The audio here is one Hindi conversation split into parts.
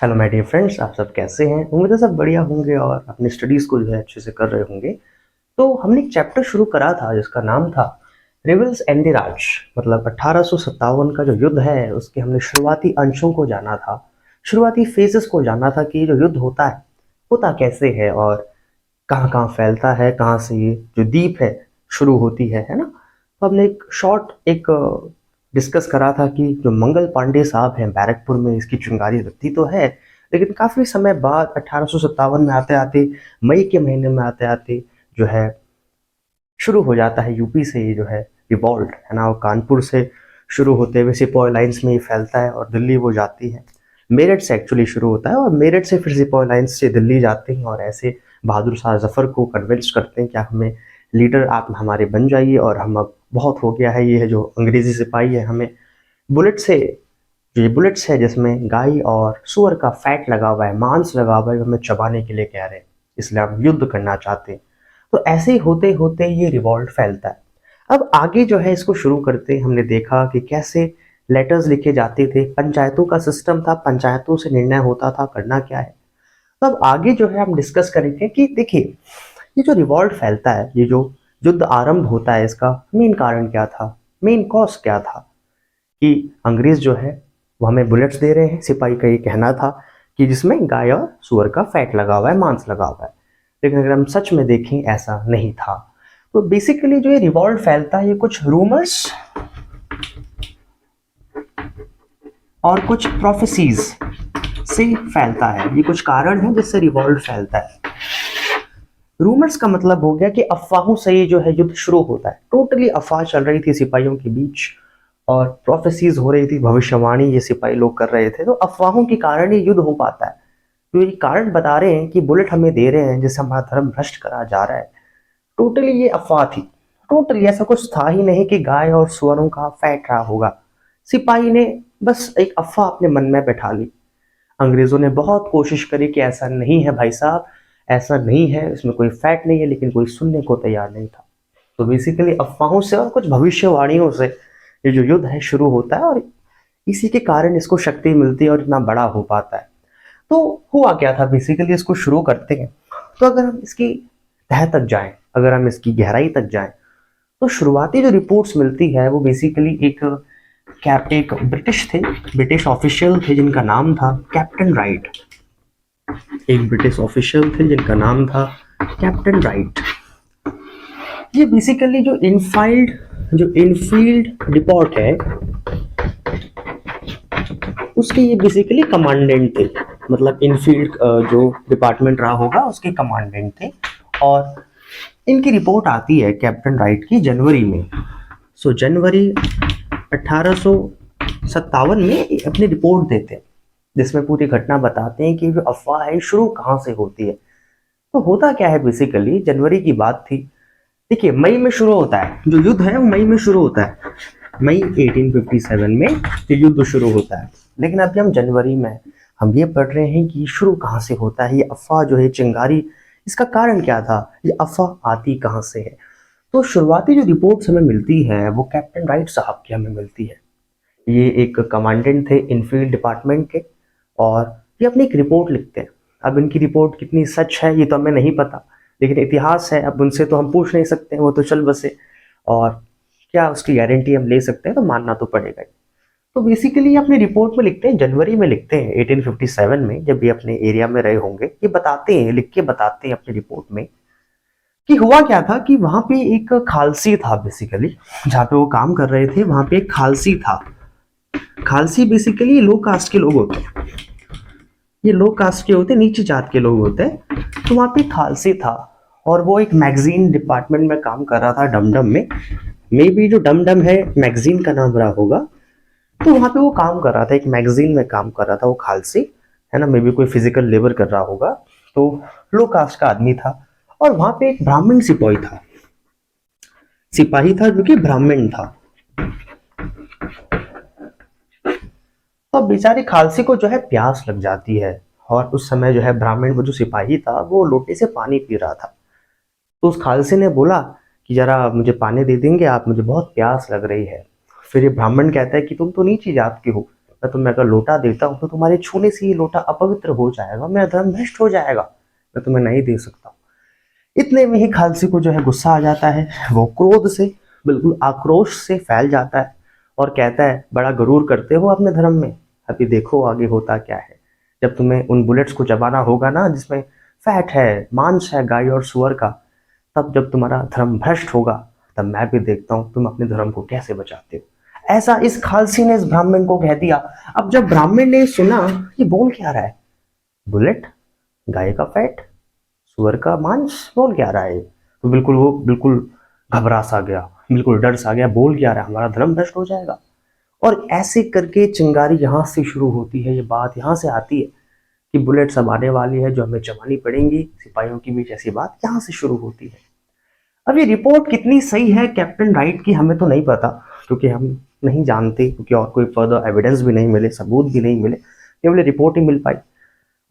हेलो माय डियर फ्रेंड्स, आप सब कैसे हैं? उम्मीद है सब बढ़िया होंगे और अपनी स्टडीज़ को जो है अच्छे से कर रहे होंगे। तो हमने एक चैप्टर शुरू करा था जिसका नाम था रिबल्स एंड द राज। मतलब 1857 का जो युद्ध है उसके हमने शुरुआती अंशों को जाना था, शुरुआती फेजेस को जाना था कि ये जो युद्ध होता है होता कैसे है और कहाँ कहाँ फैलता है, कहाँ से ये जो द्वीप है शुरू होती है ना। तो हमने एक शॉर्ट एक डिस्कस करा था कि जो मंगल पांडे साहब हैं बैरकपुर में, इसकी चिंगारी लगती तो है, लेकिन काफ़ी समय बाद 1857 में आते आते, मई के महीने में आते आते जो है शुरू हो जाता है यूपी से ये जो है रिवॉल्ट है ना। वो कानपुर से शुरू होते हुए सिपॉय लाइन्स में ये फैलता है और दिल्ली वो जाती है। मेरठ से एक्चुअली शुरू होता है और मेरठ से फिर सिपॉय लाइन्स से दिल्ली जाते हैं और ऐसे बहादुर शाह जफर को कन्विंस करते हैं कि आप हमें लीडर आप हमारे बन जाइए और हम अब बहुत हो गया है, ये है जो अंग्रेजी सिपाही है हमें बुलेट से, जो ये बुलेट्स है जिसमें गाय और सुअर का फैट लगा हुआ है, मांस लगा हुआ है, हमें चबाने के लिए कह रहे हैं, इसलिए हम युद्ध करना चाहते हैं। तो ऐसे ही होते होते ये रिवॉल्ट फैलता है। अब आगे जो है इसको शुरू करते हमने देखा कि कैसे लेटर्स लिखे जाते थे, पंचायतों का सिस्टम था, पंचायतों से निर्णय होता था करना क्या है। तो अब आगे जो है हम डिस्कस करेंगे कि देखिए ये जो रिवॉल्ट फैलता है, ये जो युद्ध आरंभ होता है, इसका मेन कारण क्या था, मेन कॉज क्या था कि अंग्रेज जो है वो हमें बुलेट्स दे रहे हैं। सिपाही का ये कहना था कि जिसमें गाय और सुअर का फैट लगा हुआ है, मांस लगा हुआ है, लेकिन अगर हम सच में देखें ऐसा नहीं था। तो बेसिकली जो ये रिवॉल्ट फैलता है ये कुछ रूमर्स और कुछ प्रोफेसीज से फैलता है। ये कुछ कारण है जिससे रिवॉल्ट फैलता है। रूमर्स का मतलब हो गया कि अफवाहों से ये जो है युद्ध शुरू होता है, टोटली अफवाह चल रही थी सिपाहियों के बीच और प्रोफेसीज हो रही थी, भविष्यवाणी ये सिपाही लोग कर रहे थे। तो अफवाहों के कारण ये युद्ध हो पाता है। तो ये कारण बता रहे हैं कि बुलेट हमें दे रहे हैं जिससे हमारा धर्म भ्रष्ट करा जा रहा है, टोटली ये अफवाह थी। टोटली ऐसा कुछ था ही नहीं कि गाय और सुअरों का फैट रहा होगा। सिपाही ने बस एक अफवाह अपने मन में बैठा ली। अंग्रेजों ने बहुत कोशिश करी कि ऐसा नहीं है भाई साहब, ऐसा नहीं है, इसमें कोई फैट नहीं है, लेकिन कोई सुनने को तैयार नहीं था। तो बेसिकली अफवाहों से और कुछ भविष्यवाणियों से ये जो युद्ध है शुरू होता है और इसी के कारण इसको शक्ति मिलती है और इतना बड़ा हो पाता है। तो हुआ क्या था, बेसिकली इसको शुरू करते हैं। तो अगर हम इसकी तह तक जाएं, अगर हम इसकी गहराई तक जाएं, तो शुरुआती जो रिपोर्ट्स मिलती है वो बेसिकली एक ब्रिटिश थे, ब्रिटिश ऑफिशियल थे जिनका नाम था कैप्टन राइट। एक ब्रिटिश ऑफिशियल थे जिनका नाम था कैप्टन राइट। ये बेसिकली जो इनफील्ड रिपोर्ट है उसके ये बेसिकली कमांडेंट थे। मतलब इनफील्ड जो डिपार्टमेंट रहा होगा उसके कमांडेंट थे और इनकी रिपोर्ट आती है कैप्टन राइट की जनवरी में। जनवरी 1857 में अपनी रिपोर्ट देते हैं जिसमें पूरी घटना बताते हैं कि जो अफवाह है शुरू कहाँ से होती है। तो होता क्या है, बेसिकली जनवरी की बात थी। देखिए मई में शुरू होता है जो युद्ध है, वो मई में शुरू होता है। मई 1857 में ये युद्ध शुरू होता है, लेकिन अभी हम जनवरी में हम ये पढ़ रहे हैं कि शुरू कहाँ से होता है, ये अफवाह जो है चिंगारी, इसका कारण क्या था, ये अफवाह आती कहाँ से है। तो शुरुआती जो रिपोर्ट्स हमें मिलती है वो कैप्टन राइट साहब की हमें मिलती है। ये एक कमांडेंट थे इनफील्ड डिपार्टमेंट के और ये अपनी एक रिपोर्ट लिखते हैं। अब इनकी रिपोर्ट कितनी सच है ये तो हमें नहीं पता, लेकिन इतिहास है, अब उनसे तो हम पूछ नहीं सकते, वो तो चल बसे, और क्या उसकी गारंटी हम ले सकते हैं, तो मानना तो पड़ेगा ही। तो बेसिकली अपनी रिपोर्ट में लिखते हैं, जनवरी में लिखते हैं 1857 में, जब ये अपने एरिया में रहे होंगे, ये बताते हैं, लिख के बताते हैं अपनी रिपोर्ट में कि हुआ क्या था कि वहां पे एक खालसी था। बेसिकली जहाँ पे वो काम कर रहे थे वहां पे एक खालसी था। खालसी बेसिकली लो कास्ट के लोग होते हैं, ये लो कास्ट के होते हैं, नीची जात के लोग होते हैं। तो वहाँ पे खालसी था और वो एक मैगजीन डिपार्टमेंट में काम कर रहा था, डमडम में। मे बी जो डमडम है मैगजीन का नाम रहा होगा। तो वहाँ पे वो काम कर रहा था, एक मैगजीन में काम कर रहा था वो खालसी, है ना। मे बी कोई फिजिकल लेबर कर रहा होगा। तो लो कास्ट का आदमी था और वहाँ पे एक ब्राह्मण सिपाही था जो कि ब्राह्मण था। तो बेचारे खालसी को जो है प्यास लग जाती है और उस समय जो है ब्राह्मण वो जो सिपाही था वो लोटे से पानी पी रहा था। तो उस खालसी ने बोला कि जरा मुझे पानी दे देंगे आप, मुझे बहुत प्यास लग रही है। फिर ये ब्राह्मण कहता है कि तुम तो नीची जात के हो, मैं तुम्हें अगर लोटा देता हूँ तो तुम्हारे छूने से ये लोटा अपवित्र हो जाएगा, मेरा धर्म भ्रष्ट हो जाएगा, मैं तुम्हें नहीं दे सकता। इतने में ही खालसी को जो है गुस्सा आ जाता है, वो क्रोध से, बिल्कुल आक्रोश से फैल जाता है और कहता है, बड़ा गरूर करते हो अपने धर्म में, अभी देखो आगे होता क्या है। जब तुम्हें उन बुलेट्स को चबाना होगा ना जिसमें फैट है, मांस है गाय और सुअर का, तब जब तुम्हारा धर्म भ्रष्ट होगा तब मैं भी देखता हूँ तुम अपने धर्म को कैसे बचाते हो। ऐसा इस खालसी ने इस ब्राह्मण को कह दिया। अब जब ब्राह्मण ने सुना ये बोल क्या रहा है, बुलेट, गाय का फैट, सुअर का मांस, बोल क्या रहा है, तो बिल्कुल वो बिल्कुल घबरा सा गया, बिल्कुल डर सा गया, बोल क्या रहा है, हमारा धर्म भ्रष्ट हो जाएगा। और ऐसे करके चिंगारी यहाँ से शुरू होती है, ये बात यहाँ से आती है कि बुलेट सब आने वाली है जो हमें चबानी पड़ेंगी सिपाहियों के बीच, ऐसी बात यहाँ से शुरू होती है। अब ये रिपोर्ट कितनी सही है कैप्टन राइट की हमें तो नहीं पता, क्योंकि हम नहीं जानते, क्योंकि और कोई फर्दर एविडेंस भी नहीं मिले, सबूत भी नहीं मिले, केवल रिपोर्ट ही मिल पाई।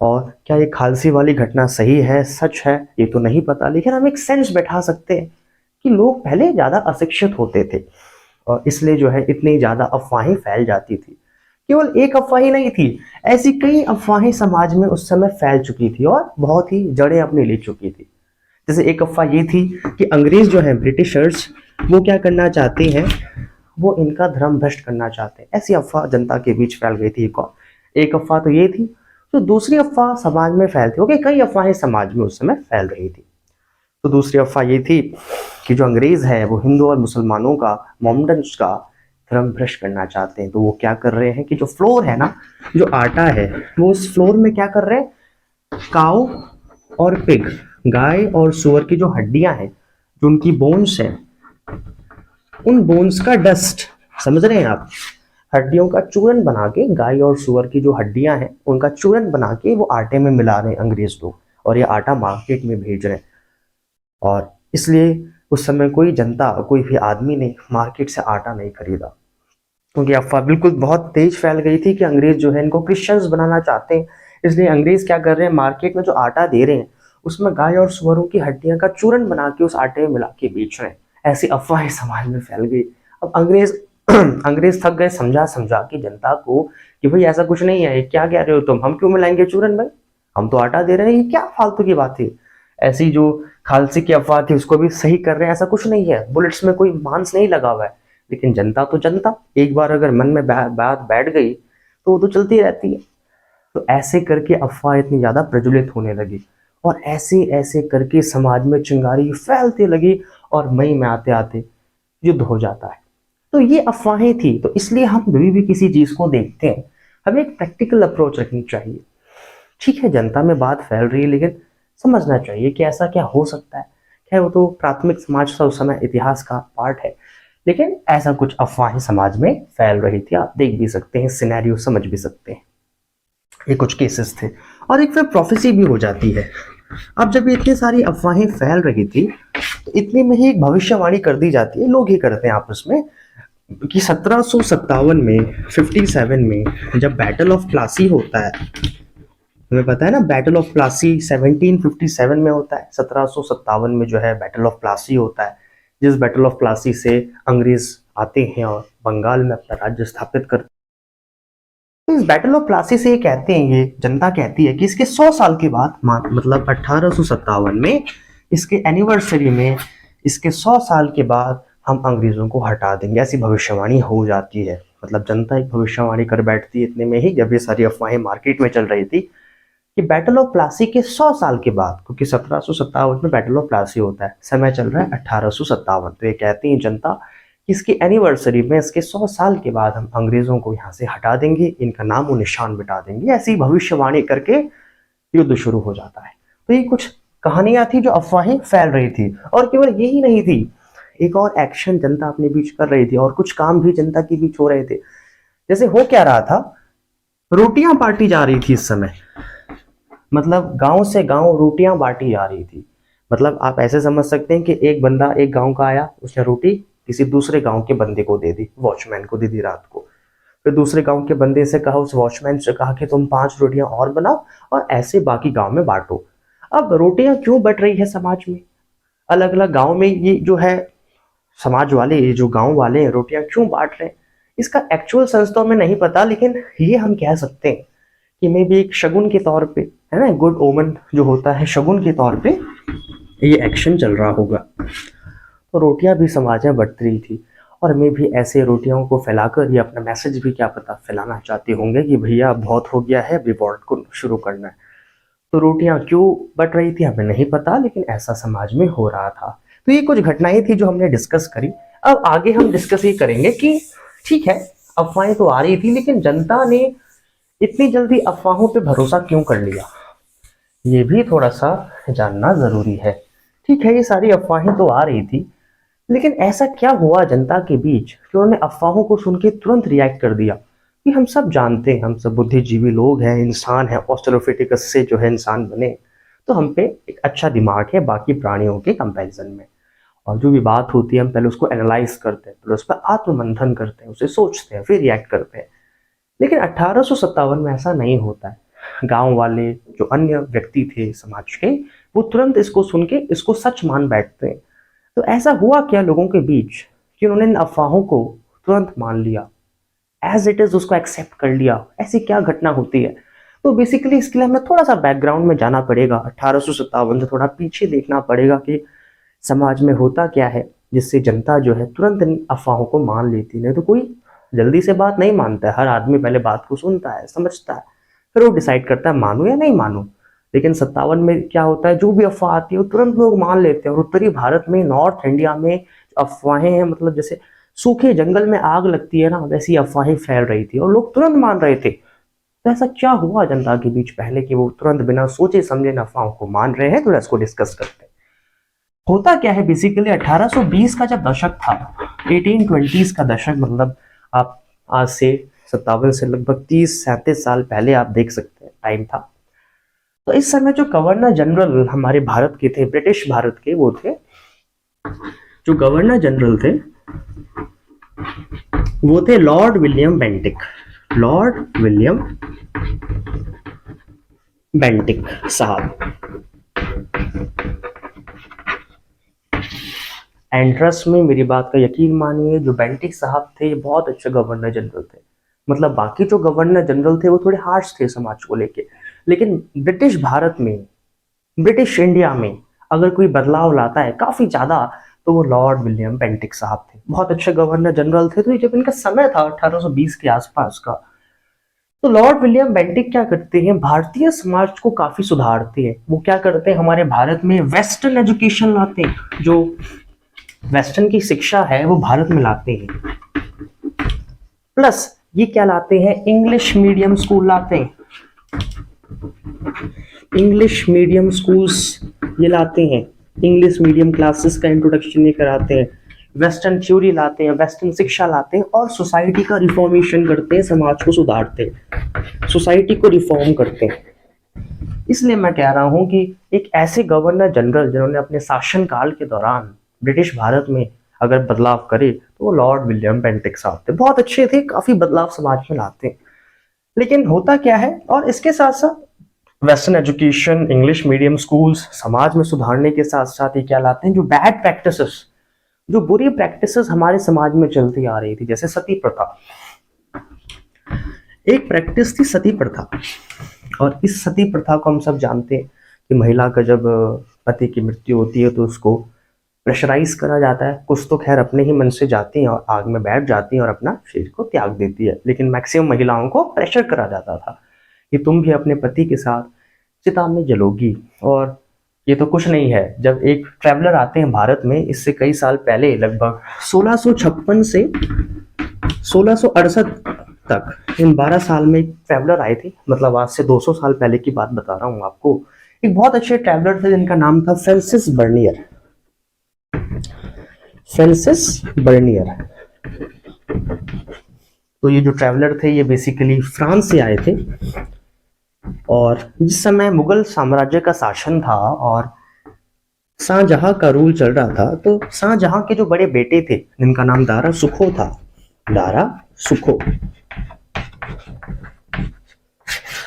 और क्या ये खालसी वाली घटना सही है, सच है, ये तो नहीं पता, लेकिन हम एक सेंस बैठा सकते हैं कि लोग पहले ज़्यादा अशिक्षित होते थे और इसलिए जो है इतनी ज़्यादा अफवाहें फैल जाती थी। केवल एक अफवाह ही नहीं थी, ऐसी कई अफवाहें समाज में उस समय फैल चुकी थी और बहुत ही जड़ें अपनी ले चुकी थी। जैसे एक अफवाह ये थी कि अंग्रेज जो है, ब्रिटिशर्स, वो क्या करना चाहते हैं, वो इनका धर्म भ्रष्ट करना चाहते हैं, ऐसी अफवाह जनता के बीच फैल गई थी। एक अफवाह तो ये थी। तो दूसरी अफवाह समाज में फैलती, ओके, कई अफवाहें समाज में उस समय फैल रही थी। तो दूसरी अफवाह ये थी कि जो अंग्रेज है वो हिंदू और मुसलमानों का, मोमडन्स का धर्म भ्रष्ट करना चाहते हैं। तो वो क्या कर रहे हैं कि जो फ्लोर है ना, जो आटा है, वो उस फ्लोर में क्या कर रहे हैं, काऊ और पिग, गाय और सुअर की जो हड्डियां हैं, जो उनकी बोन्स हैं, उन बोन्स का डस्ट, समझ रहे हैं आप, हड्डियों का चूरन बना के, गाय और सुअर की जो हड्डियां हैं उनका चूरन बना के वो आटे में मिला रहे हैं अंग्रेज लोग, और ये आटा मार्केट में भेज रहे हैं। और इसलिए उस समय कोई जनता, कोई भी आदमी ने मार्केट से आटा नहीं खरीदा, क्योंकि अफवाह बिल्कुल बहुत तेज फैल गई थी कि अंग्रेज जो है इनको क्रिश्चियंस बनाना चाहते हैं। इसलिए अंग्रेज क्या कर रहे हैं, मार्केट में जो आटा दे रहे हैं उसमें गाय और सुअरों की हड्डियां का चूरन बना के उस आटे में मिला के बेच रहे हैं। ऐसी अफवाहें समाज में फैल गई। अब अंग्रेज अंग्रेज थक गए समझा समझा के जनता को कि भाई ऐसा कुछ नहीं है, क्या कह रहे हो तुम, हम क्यों मिलाएंगे चूरन भाई, हम तो आटा दे रहे हैं, ये क्या फालतू की बात है। ऐसी जो खालसी की अफवाह थी उसको भी सही कर रहे हैं, ऐसा कुछ नहीं है, बुलेट्स में कोई मांस नहीं लगा हुआ है। लेकिन जनता तो जनता, एक बार अगर मन में बात बैठ गई तो वो तो चलती रहती है। तो ऐसे करके अफवाह इतनी ज्यादा प्रज्वलित होने लगी और ऐसे ऐसे करके समाज में चिंगारी फैलती लगी और मई में आते आते युद्ध हो जाता है। तो ये अफवाहें थी। तो इसलिए हम भी किसी चीज को देखते हैं, हमें एक प्रैक्टिकल अप्रोच रखनी चाहिए। ठीक है, जनता में बात फैल रही है, लेकिन समझना चाहिए कि ऐसा क्या हो सकता है। खैर वो तो प्राथमिक समाज था उस समय, इतिहास का पार्ट है, लेकिन ऐसा कुछ अफवाहें समाज में फैल रही थी, आप देख भी सकते हैं, सिनेरियो समझ भी सकते हैं। ये कुछ केसेस थे और एक फिर प्रोफेसी भी हो जाती है। अब जब इतनी सारी अफवाहें फैल रही थी तो इतने में ही एक भविष्यवाणी कर दी जाती है, लोग ही करते हैं आपस में, कि 1757 में, 57 में जब बैटल ऑफ प्लासी होता है, हमें पता है ना, बैटल ऑफ प्लासी 1757 में होता है, 1757 में जो है बैटल ऑफ प्लासी होता है, जिस बैटल ऑफ प्लासी से अंग्रेज आते हैं और बंगाल में अपना राज्य स्थापित करते हैं। तो इस बैटल ऑफ प्लासी से ये कहते हैं, ये जनता कहती है कि इसके 100 साल के बाद, मतलब 1857 में, इसके एनिवर्सरी में, इसके 100 साल के बाद हम अंग्रेजों को हटा देंगे, ऐसी भविष्यवाणी हो जाती है। मतलब जनता एक भविष्यवाणी कर बैठती है इतने में ही, जब ये सारी अफवाहें मार्केट में चल रही थी कि बैटल ऑफ प्लासी के 100 साल के बाद, क्योंकि 1757 में बैटल ऑफ प्लासी होता है, समय चल रहा है 1857, तो ये कहती है जनता कि इसकी एनिवर्सरी में, इसके 100 साल के बाद हम अंग्रेजों को यहाँ से हटा देंगे, इनका नाम और निशान मिटा देंगे, ऐसी भविष्यवाणी करके युद्ध शुरू हो जाता है। तो ये कुछ कहानियां थी जो अफवाहें फैल रही थी। और केवल यही नहीं थी, एक और एक्शन जनता अपने बीच कर रही थी और कुछ काम भी जनता के बीच हो रहे थे। जैसे हो क्या रहा था, रोटियां बांटी जा रही थी इस समय, मतलब गांव से गांव रोटियां बांटी जा रही थी। मतलब आप ऐसे समझ सकते हैं कि एक बंदा एक गांव का आया, उसने रोटी किसी दूसरे गांव के बंदे को दे दी, वॉचमैन को दे दी रात को। फिर दूसरे गांव के बंदे से कहा, उस वॉचमैन से कहा कि तुम 5 रोटियां और बनाओ और ऐसे बाकी गांव में बांटो। अब रोटियां क्यों बट रही है समाज में, अलग अलग गांव में, ये जो है समाज वाले, ये जो गांव वाले हैं, रोटियां क्यों बांट रहे हैं, इसका एक्चुअल सेंस तो हमें नहीं पता, लेकिन ये हम कह सकते हैं कि मे बी एक शगुन के तौर पे, है ना, गुड ओमन जो होता है, शगुन के तौर पे ये एक्शन चल रहा होगा। तो रोटियां भी समाज में बढ़ती रही थी, और मैं भी ऐसे रोटियों को फैलाकर ये अपना मैसेज भी क्या पता फैलाना चाहते होंगे कि भैया बहुत हो गया है, अभी वॉर को शुरू करना है। तो रोटियां क्यों बट रही थी हमें नहीं पता, लेकिन ऐसा समाज में हो रहा था। तो ये कुछ घटनाएं थी जो हमने डिस्कस करी। अब आगे हम डिस्कस ये करेंगे कि ठीक है, अफवाहें तो आ रही थी, लेकिन जनता ने इतनी जल्दी अफवाहों पे भरोसा क्यों कर लिया, ये भी थोड़ा सा जानना जरूरी है। ठीक है, ये सारी अफवाहें तो आ रही थी, लेकिन ऐसा क्या हुआ जनता के बीच कि उन्होंने अफवाहों को सुन के तुरंत रिएक्ट कर दिया। कि हम सब जानते हैं, हम सब बुद्धिजीवी लोग हैं, इंसान है, ऑस्ट्रेलोपिथेकस से जो है इंसान बने, तो हम पे एक अच्छा दिमाग है बाकी प्राणियों के कंपैरिजन में। और जो भी बात होती है हम पहले उसको एनालाइज करते हैं, पहले उस पर आत्ममंथन करते हैं, उसे सोचते हैं, फिर रिएक्ट करते हैं। लेकिन 1857 में ऐसा नहीं होता है। गांव वाले जो अन्य व्यक्ति थे समाज के, वो तुरंत इसको सुन के इसको सच मान बैठते हैं। तो ऐसा हुआ क्या लोगों के बीच कि उन्होंने इन अफवाहों को तुरंत मान लिया, एज इट इज उसको एक्सेप्ट कर लिया। ऐसी क्या घटना होती है? तो बेसिकली इसके लिए हमें थोड़ा सा बैकग्राउंड में जाना पड़ेगा, 1857 से थोड़ा पीछे देखना पड़ेगा कि समाज में होता क्या है जिससे जनता जो है तुरंत इन अफवाहों को मान लेती। नहीं तो कोई जल्दी से बात नहीं मानता है, हर आदमी पहले बात को सुनता है, समझता है, फिर वो डिसाइड करता है मानूं या नहीं मानूं। लेकिन 57 में क्या होता है, जो भी अफवाह आती है वो तुरंत लोग मान लेते हैं। और उत्तरी भारत में, नॉर्थ इंडिया में अफवाहें हैं, मतलब जैसे सूखे जंगल में आग लगती है ना, वैसी अफवाहें फैल रही थी और लोग तुरंत मान रहे थे। तो ऐसा क्या हुआ जनता के बीच पहले कि वो तुरंत बिना सोचे समझे इन अफवाहों को मान रहे हैं? तो इसको डिस्कस करते हैं। होता क्या है बेसिकली, 1820 का जब दशक था, 1820s का दशक, मतलब आप आज से 57 से लगभग 30-37 साल पहले आप देख सकते हैं टाइम था। तो इस समय जो गवर्नर जनरल हमारे भारत के थे, ब्रिटिश भारत के, वो थे, जो गवर्नर जनरल थे वो थे Lord William Bentinck. Lord William Bentinck साहब। एंड ट्रस्ट में, मेरी बात का यकीन मानिए, जो बेंटिक साहब थे बहुत अच्छे गवर्नर जनरल थे। मतलब बाकी जो गवर्नर जनरल थे वो थोड़े हार्श थे समाज को लेके, लेकिन ब्रिटिश भारत में, ब्रिटिश इंडिया में अगर कोई बदलाव लाता है काफी ज्यादा, तो वो लॉर्ड विलियम बेंटिक साहब थे। बहुत अच्छे गवर्नर जनरल थे। तो जब इनका समय था 1820 के आसपास का, तो लॉर्ड विलियम बेंटिक क्या करते हैं, भारतीय समाज को काफी सुधारते हैं। वो क्या करते हैं, हमारे भारत में वेस्टर्न एजुकेशन लाते हैं, जो वेस्टर्न की शिक्षा है वो भारत में लाते हैं। प्लस ये क्या लाते हैं, इंग्लिश मीडियम स्कूल लाते हैं। इंग्लिश मीडियम स्कूल्स ये लाते हैं, इंग्लिश मीडियम क्लासेस का इंट्रोडक्शन ये कराते हैं, वेस्टर्न थ्योरी लाते हैं, वेस्टर्न शिक्षा लाते हैं, और सोसाइटी का रिफॉर्मेशन करते हैं, समाज को सुधारते हैं, सोसाइटी को रिफॉर्म करते हैं। इसलिए मैं कह रहा हूं कि एक ऐसे गवर्नर जनरल जिन्होंने अपने शासनकाल के दौरान ब्रिटिश भारत में अगर बदलाव करे, तो वो लॉर्ड विलियम बेंटिक साहब थे। बहुत अच्छे थे, काफी बदलाव समाज में लाते हैं। लेकिन होता क्या है, और इसके साथ साथ western education, English medium schools समाज में सुधारने के साथ साथ ये क्या लाते हैं, जो बैड प्रैक्टिसेस, जो बुरी प्रैक्टिसेस हमारे समाज में चलती आ रही थी, जैसे सती प्रथा। एक प्रैक्टिस थी सती प्रथा, और इस सती प्रथा को हम सब जानते हैं कि महिला का जब पति की मृत्यु होती है तो उसको प्रेशराइज करा जाता है। कुछ तो खैर अपने ही मन से जाती हैं और आग में बैठ जाती हैं और अपना शरीर को त्याग देती है, लेकिन मैक्सिमम महिलाओं को प्रेशर करा जाता था कि तुम भी अपने पति के साथ चिता में जलोगी। और ये तो कुछ नहीं है, जब एक ट्रैवलर आते हैं भारत में, इससे कई साल पहले, लगभग 1656 से 1668 तक, इन 12 साल में एक ट्रैवलर आए थे। मतलब आज से 200 साल पहले की बात बता रहा हूँ आपको। एक बहुत अच्छे ट्रैवलर थे जिनका नाम था फ्रांसिस बर्नियर। Francis Bernier. तो ये जो ट्रैवलर थे ये बेसिकली फ्रांस से आए थे, और जिस समय मुगल साम्राज्य का शासन था और शाहजहां का रूल चल रहा था, तो शाहजहां के जो बड़े बेटे थे जिनका नाम दारा सुखो था, दारा सुखो,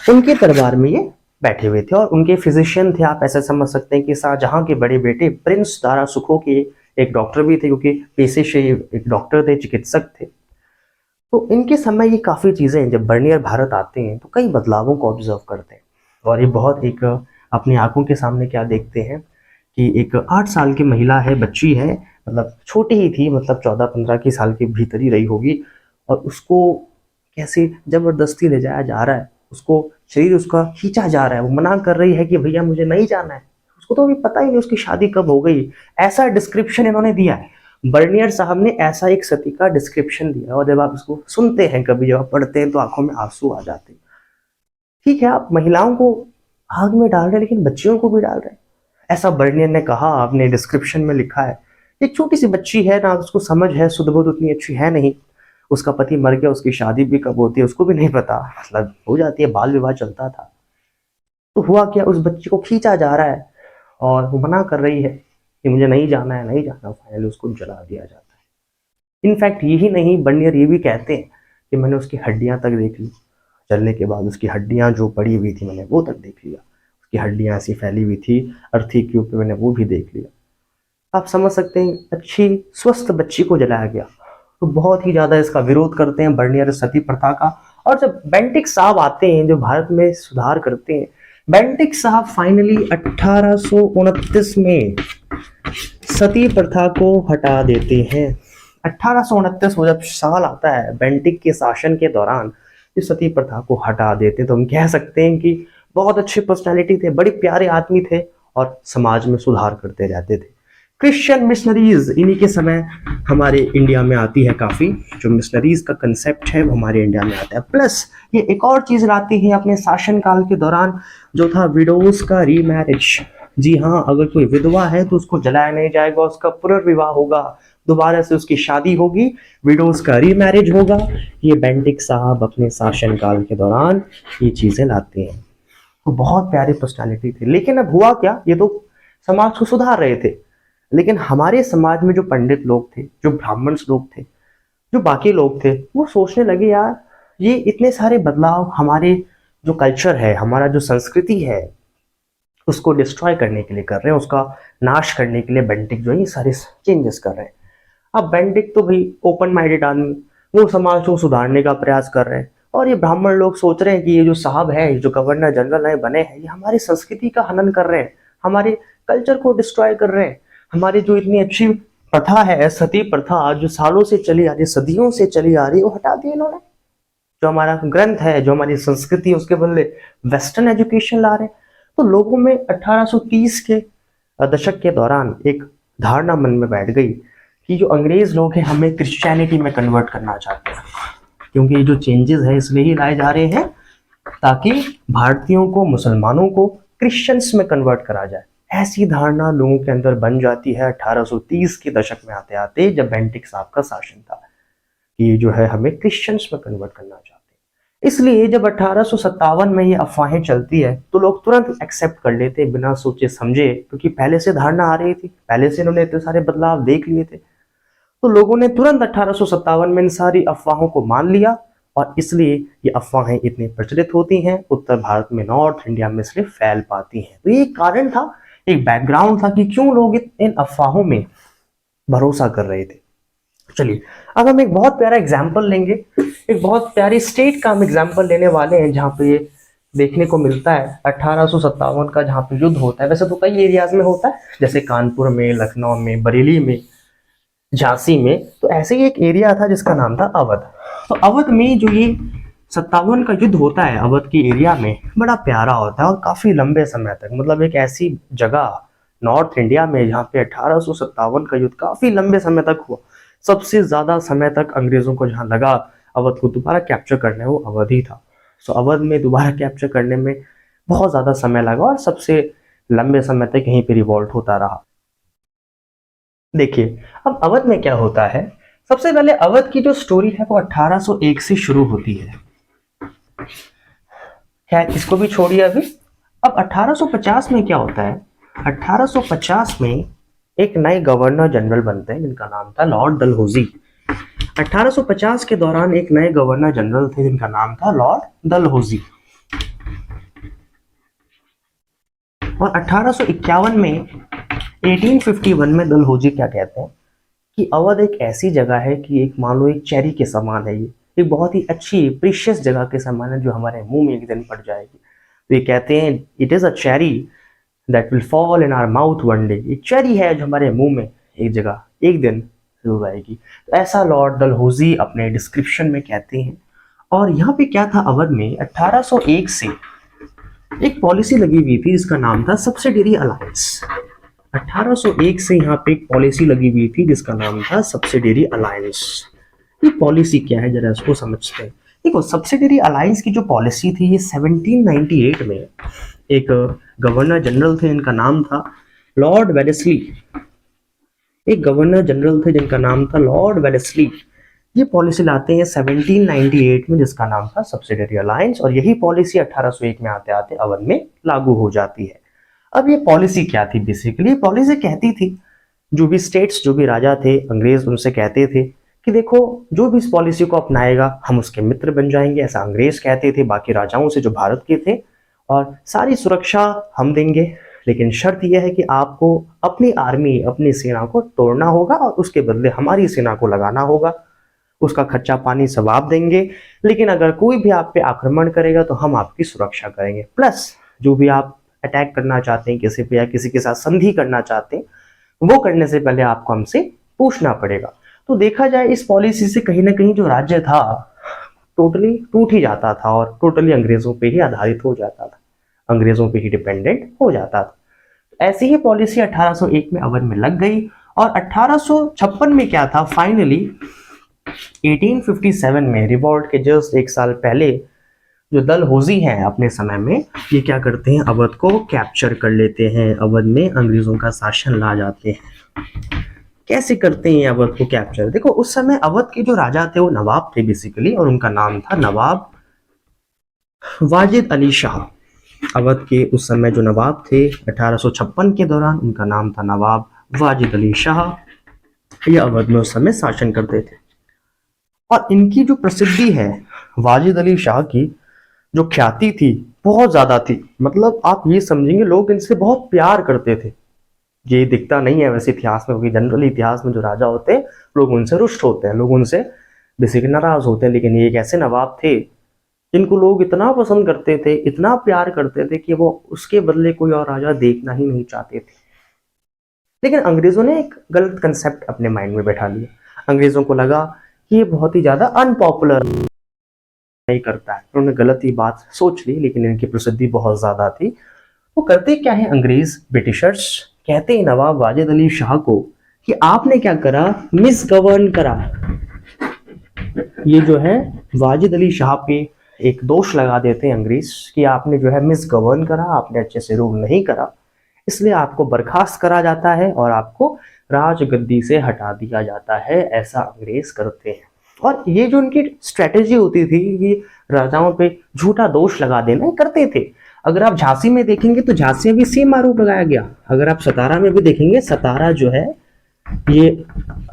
उनके दरबार में ये बैठे हुए थे और उनके फिजिशियन थे। आप ऐसे समझ सकते हैं कि शाहजहां के बड़े बेटे प्रिंस दारा सुखो के एक डॉक्टर भी थे, क्योंकि पेशे से एक डॉक्टर थे, चिकित्सक थे। तो इनके समय ये काफ़ी चीज़ें, जब बर्नियर भारत आते हैं तो कई बदलावों को ऑब्जर्व करते हैं, और ये बहुत एक अपनी आंखों के सामने क्या देखते हैं कि एक 8 साल की महिला है, बच्ची है, मतलब छोटी ही थी, मतलब 14-15 की साल के भीतर ही रही होगी, और उसको कैसे ज़बरदस्ती ले जाया जा रहा है, उसको शरीर उसका खींचा जा रहा है, वो मना कर रही है कि भैया मुझे नहीं जाना है, उसको तो अभी पता ही नहीं उसकी शादी कब हो गई। ऐसा डिस्क्रिप्शन इन्होंने दिया है, बर्नियर साहब ने ऐसा एक सती का डिस्क्रिप्शन दिया, और जब आप इसको सुनते हैं, कभी जब आप पढ़ते हैं, तो आंखों में आंसू आ जाते हैं। ठीक है, आप महिलाओं को आग में डाल रहे हैं, लेकिन बच्चियों को भी डाल रहे हैं। ऐसा बर्नियर ने कहा, आपने डिस्क्रिप्शन में लिखा है। एक छोटी सी बच्ची है ना, उसको समझ है, सुध बुध उतनी अच्छी है नहीं, उसका पति मर गया, उसकी शादी भी कब होती है उसको भी नहीं पता, मतलब हो जाती है, बाल विवाह चलता था। तो हुआ क्या, उस बच्ची को खींचा जा रहा है और वो मना कर रही है कि मुझे नहीं जाना है, नहीं जाना, फाइनली उसको जला दिया जाता है। इनफैक्ट यही नहीं, बर्नियर ये भी कहते हैं कि मैंने उसकी हड्डियां तक देख ली, जलने के बाद उसकी हड्डियां जो पड़ी हुई थी मैंने वो तक देख लिया, उसकी हड्डियां ऐसी फैली हुई थी अर्थी क्यूब पे, मैंने वो भी देख लिया। आप समझ सकते हैं, अच्छी स्वस्थ बच्ची को जलाया गया। तो बहुत ही ज्यादा इसका विरोध करते हैं बर्नियर सती प्रथा का। और जब बेंटिक साहब आते हैं, जो भारत में सुधार करते हैं, बेंटिक साहब फाइनली 1829 में सती प्रथा को हटा देते हैं। 1829 वो जब साल आता है, बेंटिक के शासन के दौरान इस सती प्रथा को हटा देते हैं। तो हम कह सकते हैं कि बहुत अच्छी पर्सनालिटी थे, बड़े प्यारे आदमी थे, और समाज में सुधार करते रहते थे। क्रिश्चियन मिशनरीज इन्हीं के समय हमारे इंडिया में आती है काफ़ी, जो मिशनरीज का कंसेप्ट है वो हमारे इंडिया में आता है। प्लस ये एक और चीज़ लाती है अपने शासन काल के दौरान, जो था विडोज का रीमैरिज। जी हाँ, अगर कोई विधवा है तो उसको जलाया नहीं जाएगा, उसका पुनर्विवाह होगा, दोबारा से उसकी शादी होगी, विडोज का रीमैरिज होगा। ये बेंटिक साहब अपने शासन काल के दौरान ये चीज़ें लाते हैं। तो बहुत प्यारी पर्सनालिटी थी। लेकिन अब हुआ क्या, ये तो समाज को सुधार रहे थे, लेकिन हमारे समाज में जो पंडित लोग थे, जो ब्राह्मण लोग थे, जो बाकी लोग थे, वो सोचने लगे यार ये इतने सारे बदलाव हमारे जो कल्चर है, हमारा जो संस्कृति है, उसको डिस्ट्रॉय करने के लिए कर रहे हैं, उसका नाश करने के लिए बेंटिक जो है ये सारे चेंजेस कर रहे हैं। अब बेंटिक तो भाई ओपन माइंडेड आदमी, वो समाज को सुधारने का प्रयास कर रहे हैं, और ये ब्राह्मण लोग सोच रहे हैं कि ये जो साहब है, जो गवर्नर जनरल है बने हैं, ये हमारी संस्कृति का हनन कर रहे हैं, हमारे कल्चर को डिस्ट्रॉय कर रहे हैं। हमारी जो इतनी अच्छी प्रथा है, सती प्रथा, जो सालों से चली आ रही, सदियों से चली आ रही है, वो हटा दी इन्होंने। जो हमारा ग्रंथ है, जो हमारी संस्कृति है, उसके बदले वेस्टर्न एजुकेशन ला रहे हैं। तो लोगों में 1830 के दशक के दौरान एक धारणा मन में बैठ गई कि जो अंग्रेज लोग हैं हमें क्रिश्चियनिटी में कन्वर्ट करना चाहते हैं, क्योंकि ये जो चेंजेस है इसलिए ही लाए जा रहे हैं ताकि भारतीयों को, मुसलमानों को क्रिश्चियंस में कन्वर्ट करा जाए। ऐसी धारणा लोगों के अंदर बन जाती है 1830 के दशक में आते आते, जब बेंटिक साहब का शासन था, कि ये जो है हमें क्रिश्चियंस में कन्वर्ट करना चाहते हैं। इसलिए जब 1857 में ये अफवाहें चलती है तो लोग तुरंत एक्सेप्ट कर लेते बिना सोचे समझे, क्योंकि पहले से धारणा आ रही थी, पहले से इन्होंने इतने सारे बदलाव देख लिए थे। तो लोगों ने तुरंत 1857 में इन सारी अफवाहों को मान लिया, और इसलिए ये अफवाहें इतनी प्रचलित होती हैं उत्तर भारत में, नॉर्थ इंडिया में इसलिए फैल पाती हैं। तो ये कारण था, एक बैकग्राउंड था कि क्यों लोग इन अफवाहों में भरोसा कर रहे थे। चलिए अब हम एक बहुत प्यारा एग्जाम्पल लेंगे, एक बहुत प्यारी स्टेट का हम एग्जाम्पल लेने वाले हैं, जहाँ पे ये देखने को मिलता है 1857 का, जहाँ पे युद्ध होता है। वैसे तो कई एरियाज में होता है, जैसे कानपुर में, लखनऊ में, बरेली में, झांसी में। तो ऐसे ही एक एरिया था जिसका नाम था अवध। तो अवध में जो ये 57 का युद्ध होता है, अवध के एरिया में बड़ा प्यारा होता है, और काफी लंबे समय तक, मतलब एक ऐसी जगह नॉर्थ इंडिया में जहाँ पे 1857 का युद्ध काफी लंबे समय तक हुआ। सबसे ज्यादा समय तक अंग्रेजों को जहाँ लगा अवध को दोबारा कैप्चर करने, वो अवध ही था। सो अवध में दोबारा कैप्चर करने में बहुत ज्यादा समय लगा, और सबसे लंबे समय तक यहीं पे रिवॉल्ट होता रहा। देखिए अब अवध में क्या होता है, सबसे पहले अवध की जो स्टोरी है वो 1801 से शुरू होती है। खैर इसको भी छोड़िए अभी। अब 1850 में क्या होता है, 1850 में एक नए गवर्नर जनरल बनते हैं जिनका नाम था लॉर्ड डलहौजी। 1850 के दौरान एक नए गवर्नर जनरल थे जिनका नाम था लॉर्ड डलहौजी। और 1851 में 1851 में डलहौजी क्या कहते हैं कि अवध एक ऐसी जगह है कि एक मान लो एक चेरी के समान है, ये एक बहुत ही अच्छी प्रीशियस जगह के समान है जो हमारे मुंह में एक दिन पड़ जाएगी। तो ये कहते हैं it is a cherry that will fall in our mouth one day. एक चेरी है जो हमारे मुंह में एक जगह एक दिन जरूर आएगी। तो ऐसा लॉर्ड डलहौजी अपने डिस्क्रिप्शन में कहते हैं। और यहाँ पे क्या था, अवध में 1801 से एक पॉलिसी लगी हुई थी जिसका नाम था सब्सिडरी अलायंस। 1801 से यहाँ पे एक पॉलिसी लगी हुई थी जिसका नाम था सब्सिडरी अलायंस। ये पॉलिसी क्या है जरा इसको समझते हैं। देखो, सब्सिडरी अलायंस की जो पॉलिसी थी ये 1798 में एक गवर्नर जनरल थे, इनका नाम था लॉर्ड वेलेस्ली। एक गवर्नर जनरल थे जिनका नाम था लॉर्ड वेलेस्ली। ये पॉलिसी लाते हैं 1798 में जिसका नाम था सब्सिडरी अलायंस, और यही पॉलिसी 1801 में आते आते अवध में लागू हो जाती है। अब ये पॉलिसी क्या थी? बेसिकली पॉलिसी कहती थी, जो भी स्टेट्स, जो भी राजा थे अंग्रेज, उनसे कहते थे कि देखो जो भी इस पॉलिसी को अपनाएगा हम उसके मित्र बन जाएंगे, ऐसा अंग्रेज कहते थे बाकी राजाओं से जो भारत के थे, और सारी सुरक्षा हम देंगे, लेकिन शर्त यह है कि आपको अपनी आर्मी, अपनी सेना को तोड़ना होगा और उसके बदले हमारी सेना को लगाना होगा। उसका खर्चा पानी सब आप देंगे, लेकिन अगर कोई भी आप पे आक्रमण करेगा तो हम आपकी सुरक्षा करेंगे। प्लस जो भी आप अटैक करना चाहते हैं किसी पे या किसी के साथ संधि करना चाहते हैं, वो करने से पहले आपको हमसे पूछना पड़ेगा। तो देखा जाए इस पॉलिसी से कहीं ना कहीं जो राज्य था टोटली टूट ही जाता था और टोटली अंग्रेजों पे ही आधारित हो जाता था, अंग्रेजों पे ही डिपेंडेंट हो जाता था। ऐसी ही पॉलिसी 1801 में अवध में लग गई। और 1856 में क्या था, फाइनली 1857 में रिवॉल्ट के जस्ट एक साल पहले जो डलहौजी हैं अपने समय में, ये क्या करते हैं, अवध को कैप्चर कर लेते हैं, अवध में अंग्रेजों का शासन ला जाते हैं। कैसे करते हैं अवध को कैप्चर? देखो, उस समय अवध के जो राजा थे वो नवाब थे बेसिकली, और उनका नाम था नवाब वाजिद अली शाह। अवध के उस समय जो नवाब थे 1856 के दौरान, उनका नाम था नवाब वाजिद अली शाह। ये अवध में उस समय शासन करते थे। और इनकी जो प्रसिद्धि है, वाजिद अली शाह की जो ख्याति थी बहुत ज्यादा थी। मतलब आप ये समझेंगे लोग इनसे बहुत प्यार करते थे। ये दिखता नहीं है वैसे इतिहास में, क्योंकि जनरली इतिहास में जो राजा होते हैं लोग उनसे रुष्ट होते हैं, लोग उनसे बेसिकली नाराज होते हैं, लेकिन ये एक ऐसे नवाब थे जिनको लोग इतना पसंद करते थे, इतना प्यार करते थे कि वो उसके बदले कोई और राजा देखना ही नहीं चाहते थे। लेकिन अंग्रेजों ने एक गलत कंसेप्ट अपने माइंड में बैठा लिया। अंग्रेजों को लगा कि ये बहुत ही ज्यादा अनपॉपुलर नहीं करता है, उन्होंने गलत ही बात सोच ली, लेकिन इनकी प्रसिद्धि बहुत ज्यादा थी। वो करते क्या है अंग्रेज, ब्रिटिशर्स कहते हैं नवाब वाजिद अली शाह को कि आपने क्या करा, मिसगवर्न करा। ये जो है वाजिद अली शाह पे एक दोष लगा देते हैं अंग्रेज कि आपने जो है मिसगवर्न करा, आपने अच्छे से रूल नहीं करा, इसलिए आपको बर्खास्त करा जाता है और आपको राजगद्दी से हटा दिया जाता है। ऐसा अंग्रेज करते हैं। और ये जो उनकी स्ट्रेटेजी होती थी कि राजाओं पे झूठा दोष लगा देना, करते थे। अगर आप झांसी में देखेंगे तो झांसी में भी सेम आरोप लगाया गया। अगर आप सतारा में भी देखेंगे, सतारा जो है ये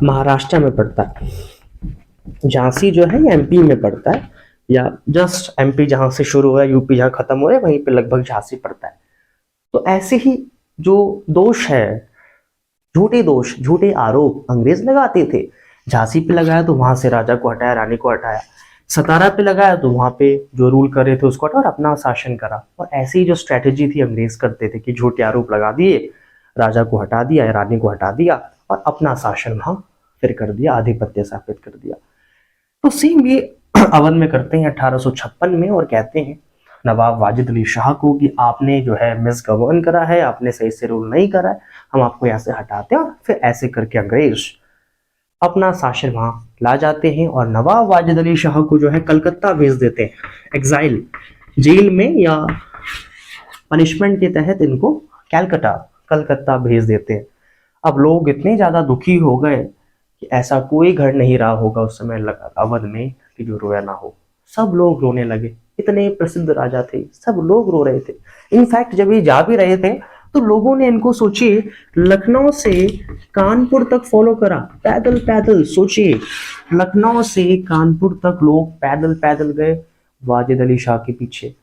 महाराष्ट्र में पड़ता है, झांसी जो है ये एमपी में पड़ता है, या जस्ट एमपी जहां से शुरू हुआ यूपी जहां खत्म हो रहा है वहीं पे लगभग झांसी पड़ता है। तो ऐसे ही जो दोष है, झूठे दोष, झूठे आरोप अंग्रेज लगाते थे। झांसी पे लगाया तो वहां से राजा को हटाया, रानी को हटाया। सतारा पे लगाया तो वहां पे जो रूल कर रहे थे उसको हटाया और अपना शासन करा। और ऐसी जो स्ट्रेटेजी थी अंग्रेज करते थे कि झूठे आरोप लगा दिए, राजा को हटा दिया, रानी को हटा दिया और अपना शासन वहां फिर कर दिया, आधिपत्य स्थापित कर दिया। तो सेम ये अवध में करते हैं 1856 में, और कहते हैं नवाब वाजिद अली शाह को कि आपने जो है मिसगवर्न करा है, आपने सही से रूल नहीं करा है, हम आपको यहाँ से हटाते हैं। और फिर ऐसे करके अंग्रेज अपना शासन वहां ला जाते हैं और नवाब वाजिद अली शाह को जो है कलकत्ता भेज देते हैं, एग्जाइल, जेल में, या पनिशमेंट के तहत इनको कलकत्ता भेज देते हैं। अब लोग इतने ज्यादा दुखी हो गए कि ऐसा कोई घर नहीं रहा होगा उस समय अवध में कि जो रोया ना हो। सब लोग रोने लगे, इतने प्रसिद्ध राजा थे, सब लोग रो रहे थे। इनफैक्ट जब ये जा भी रहे थे तो लोगों ने इनको, सोचिए, लखनऊ से कानपुर तक फॉलो करा, पैदल पैदल। सोचिए, लखनऊ से कानपुर तक लोग पैदल पैदल गए वाजिद अली शाह के पीछे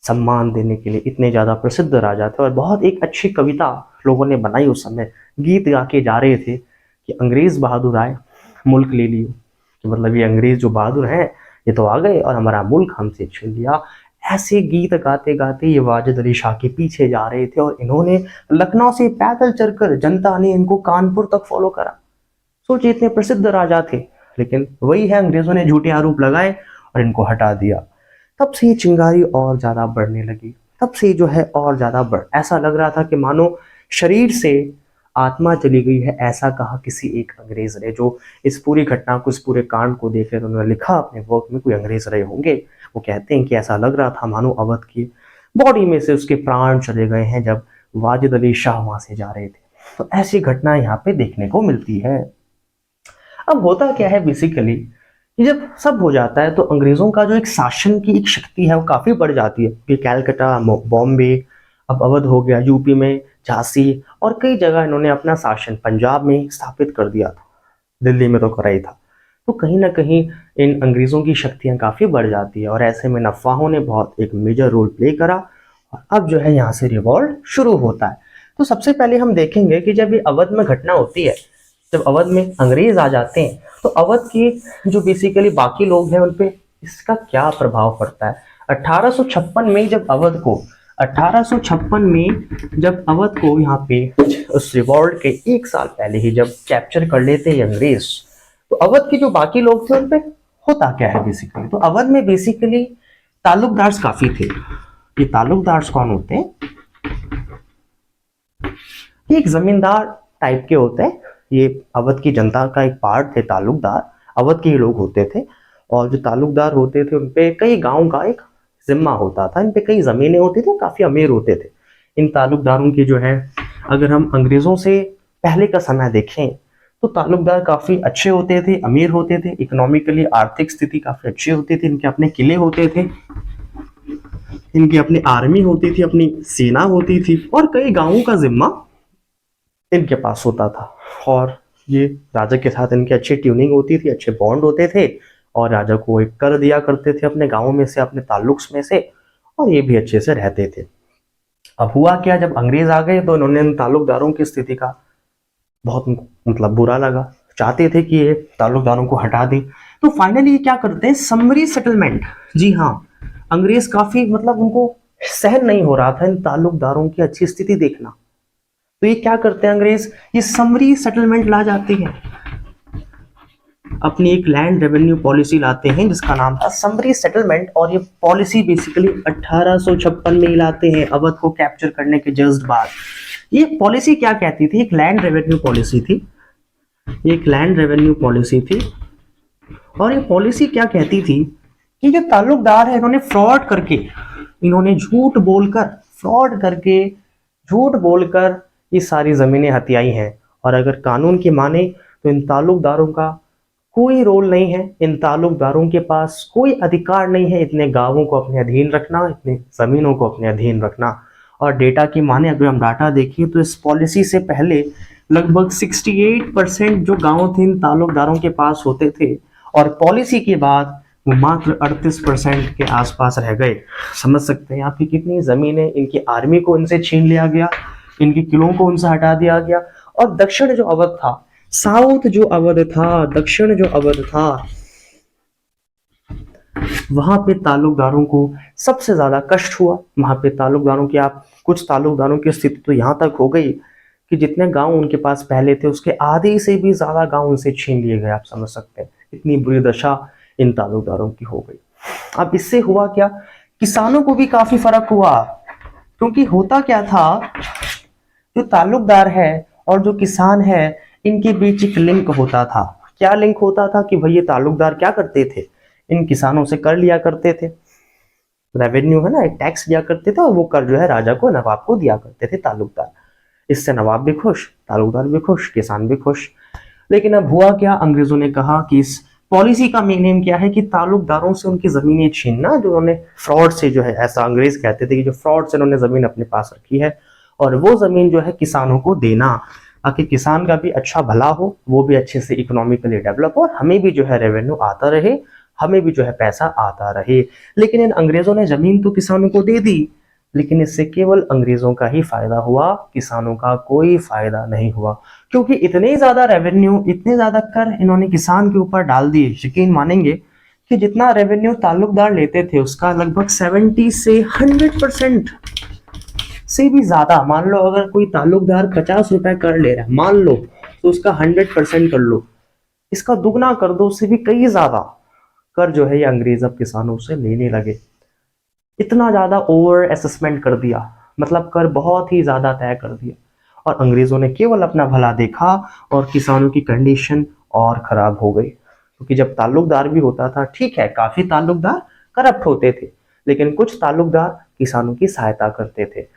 सम्मान देने के लिए। इतने ज्यादा प्रसिद्ध राजा थे। और बहुत एक अच्छी कविता लोगों ने बनाई उस समय, गीत गा के जा रहे थे कि अंग्रेज बहादुर आए, मुल्क ले लियो, कि मतलब ये अंग्रेज जो बहादुर हैं ये तो आ गए और हमारा मुल्क हमसे छीन लिया। ऐसे गीत गाते गाते ये वाजिद अली शाह के पीछे जा रहे थे और इन्होंने लखनऊ से पैदल चलकर जनता ने इनको कानपुर तक फॉलो करा। सोचिए इतने प्रसिद्ध राजा थे, लेकिन वही है अंग्रेजों ने झूठे आरोप लगाए और इनको हटा दिया। तब से ये चिंगारी और ज्यादा बढ़ने लगी, तब से जो है और ज्यादा बढ़, ऐसा लग रहा था कि मानो शरीर से आत्मा चली गई है। ऐसा कहा किसी एक अंग्रेज ने, जो इस पूरी घटना को, इस पूरे कांड को देख रहे, उन्होंने लिखा अपने वर्क में, कोई अंग्रेज रहे होंगे। वो कहते हैं कि ऐसा लग रहा था मानो अवध की बॉडी में से उसके प्राण चले गए हैं जब वाजिद अली शाह वहां से जा रहे थे। तो ऐसी घटना यहाँ पे देखने को मिलती है। अब होता क्या है बेसिकली, कि जब सब हो जाता है तो अंग्रेजों का जो एक शासन की एक शक्ति है वो काफी बढ़ जाती है। कि कैलकाटा, बॉम्बे, अब अवध हो गया, यूपी में झांसी और कई जगह इन्होंने अपना शासन, पंजाब में स्थापित कर दिया था, दिल्ली में तो करा ही था। तो कहीं ना कहीं इन अंग्रेजों की शक्तियां काफी बढ़ जाती है और ऐसे में अफवाहों ने बहुत एक मेजर रोल प्ले करा और अब जो है यहाँ से रिवॉल्ट शुरू होता है। तो सबसे पहले हम देखेंगे कि जब ये अवध में घटना होती है, जब अवध में अंग्रेज आ जाते हैं, तो अवध के जो बेसिकली बाकी लोग हैं उन पे इसका क्या प्रभाव पड़ता है। 1856 में जब अवध को 1856 में जब अवध को यहाँ पे उस रिवॉल्ट के एक साल पहले ही जब कैप्चर कर लेते हैं अंग्रेज, तो अवध के जो बाकी लोग थे उन पे होता क्या है बेसिकली। तो अवध में बेसिकली ताल्लुकदार काफी थे। ये ताल्लुकदार कौन होते हैं? ये एक जमींदार टाइप के होते हैं। ये अवध की जनता का एक पार्ट थे ताल्लुकदार, अवध के ही लोग होते थे। और जो ताल्लुकदार होते थे उनपे कई गांव का एक जिम्मा होता था, इन पे कई जमीनें होती थी, काफी अमीर होते थे। इन ताल्लुकदारों की जो है, अगर हम अंग्रेजों से पहले का समय देखें तो ताल्लुकदार काफी अच्छे होते थे, अमीर होते थे, इकोनॉमिकली आर्थिक स्थिति काफी अच्छी होती थी। इनके अपने किले होते थे, इनकी अपनी आर्मी होती थी, अपनी सेना होती थी और कई गांवों का जिम्मा इनके पास होता था। और ये राजा के साथ इनकी अच्छी ट्यूनिंग होती थी, अच्छे बॉन्ड होते थे और राजा को एक कर दिया करते थे अपने गांवों में से, अपने ताल्लुक्स में से, और ये भी अच्छे से रहते थे। अब हुआ क्या, जब अंग्रेज आ गए तो इन्होंने इन ताल्लुकदारों की स्थिति का बहुत मतलब बुरा लगा, चाहते थे कि ये ताल्लुकदारों को हटा दे। तो फाइनली ये क्या करते हैं, समरी सेटलमेंट। जी हाँ, अंग्रेज काफी मतलब उनको सहन नहीं हो रहा था इन ताल्लुकदारों की अच्छी स्थिति देखना। तो ये क्या करते हैं अंग्रेज, ये समरी सेटलमेंट ला जाते हैं, अपनी एक लैंड रेवेन्यू पॉलिसी लाते हैं जिसका नाम था समरी सेटलमेंट। और ये पॉलिसी बेसिकली 1856 में ही लाते हैं अवध को कैप्चर करने के जस्ट बाद। ये पॉलिसी क्या कहती थी, एक लैंड रेवेन्यू पॉलिसी थी, एक लैंड रेवेन्यू पॉलिसी थी। और ये पॉलिसी क्या कहती थी कि जो ताल्लुकदार है इन्होंने फ्रॉड करके, इन्होंने झूठ बोलकर ये सारी जमीनें हथियाई हैं। और अगर कानून की माने तो इन ताल्लुकदारों का कोई रोल नहीं है, इन ताल्लुकदारों के पास कोई अधिकार नहीं है इतने गांवों को अपने अधीन रखना, इतने जमीनों को अपने अधीन रखना। और डेटा की माने अगर हम डाटा देखिए तो इस पॉलिसी से पहले लगभग 68% जो गांव थे इन ताल्लुकदारों के पास होते थे और पॉलिसी के बाद वो मात्र 38% के आसपास रह गए। समझ सकते हैं आप कि कितनी जमीनें, इनकी आर्मी को इनसे छीन लिया गया, इनके किलों को उनसे हटा दिया गया। और दक्षिण जो अवध था, साउथ जो अवध था, दक्षिण जो अवध था, वहां पे ताल्लुकदारों को सबसे ज्यादा कष्ट हुआ। वहां पे ताल्लुकदारों की, आप कुछ ताल्लुकदारों की स्थिति तो यहां तक हो गई कि जितने गांव उनके पास पहले थे उसके आधे से भी ज्यादा गांव उनसे छीन लिए गए। आप समझ सकते हैं इतनी बुरी दशा इन ताल्लुकदारों की हो गई। अब इससे हुआ क्या, किसानों को भी काफी फर्क हुआ, क्योंकि होता क्या था, जो ताल्लुकदार है और जो किसान है इनके बीच एक लिंक होता था। क्या लिंक होता था कि भाई ये ताल्लुकदार क्या करते थे, इन किसानों से कर लिया करते थे, रेवेन्यू है ना, एक टैक्स दिया करते थे और वो कर जो है राजा को, नवाब को दिया करते थे ताल्लुकदार। इससे नवाब भी खुश, ताल्लुकदार भी खुश, किसान भी खुश। लेकिन अब हुआ क्या, अंग्रेजों ने कहा कि इस पॉलिसी का मेन एम क्या है कि ताल्लुकदारों से उनकी जमीनें छीनना, जो उन्होंने फ्रॉड से जो है, ऐसा अंग्रेज कहते थे कि जो फ्रॉड से उन्होंने जमीन अपने पास रखी है, और वो जमीन जो है किसानों को देना, ताकि किसान का भी अच्छा भला हो, वो भी अच्छे से इकोनॉमिकली डेवलप हो और हमें भी जो है रेवेन्यू आता रहे, हमें भी जो है पैसा आता रहे। लेकिन इन अंग्रेजों ने जमीन तो किसानों को दे दी, लेकिन इससे केवल अंग्रेजों का ही फायदा हुआ, किसानों का कोई फायदा नहीं हुआ, क्योंकि इतने ज्यादा रेवेन्यू, इतने ज्यादा कर इन्होंने किसान के ऊपर डाल दिए। यकीन मानेंगे कि जितना रेवेन्यू ताल्लुकदार लेते थे उसका लगभग 70 से 100% से भी ज्यादा। मान लो अगर कोई ताल्लुकदार 50 रुपए कर ले रहा है, मान लो, तो उसका 100% कर लो, इसका दुगना कर दो, उससे भी कई ज्यादा कर जो है ये अंग्रेज अब किसानों से लेने लगे। इतना ज्यादा ओवर असेसमेंट कर दिया, मतलब कर बहुत ही ज्यादा तय कर दिया, और अंग्रेजों ने केवल अपना भला देखा और किसानों की कंडीशन और खराब हो गई। क्योंकि जब ताल्लुकदार भी होता था, ठीक है काफी ताल्लुकदार करप्ट होते थे, लेकिन कुछ ताल्लुकदार किसानों की सहायता करते थे।